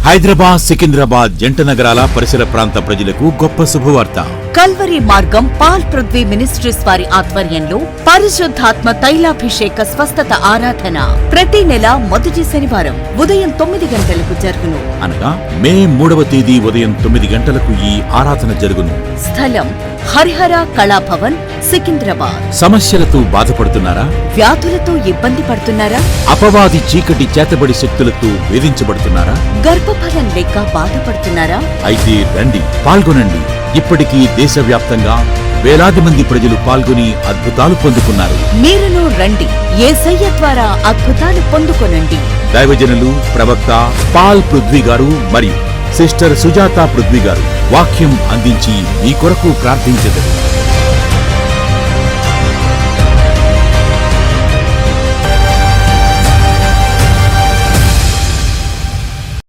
హైదరాబాద్, సికింద్రాబాద్ జంట నగరాల పరిసర ప్రాంత ప్రజలకు గొప్ప శుభవార్త. కల్వరి మార్గం పాల్ పృథ్వీ మినిస్ట్రీస్ వారి ఆధ్వర్యంలో పరిశుద్ధాత్మ తైలాభిషేక స్వస్థత ఆరాధన ప్రతి నెల మొదటి శనివారం ఉదయం 9 గంటలకు జరుగును. అనగా మే 3వ తేదీ ఉదయం 9 గంటలకు ఈ ఆరాధన జరుగును. స్థలం హరిహర కళాభవన్, సికింద్రాబాద్. సమస్యలతో బాధపడుతున్నారా? వ్యాధులతో ఇబ్బంది పడుతున్నారా? అపవాది చీకటి చేతబడి శక్తులతో వేధించబడుతున్నారా? గర్భఫలం లేక బాధపడుతున్నారా? అయితే రండి, పాల్గొనండి. ఇప్పటికీ దేశవ్యాప్తంగా వేలాది మంది ప్రజలు పాల్గొని అద్భుతాలు పొందుకున్నారు. మీరును రండి, యేసయ్య ద్వారా అద్భుతాలు పొందుకొనండి. దైవజనులు, ప్రవక్త పాల్ పృథ్వీ గారు మరియు సిస్టర్ సుజాత పృథ్వీ గారు వాక్యం అందించి మీ కొరకు ప్రార్థించెదరు.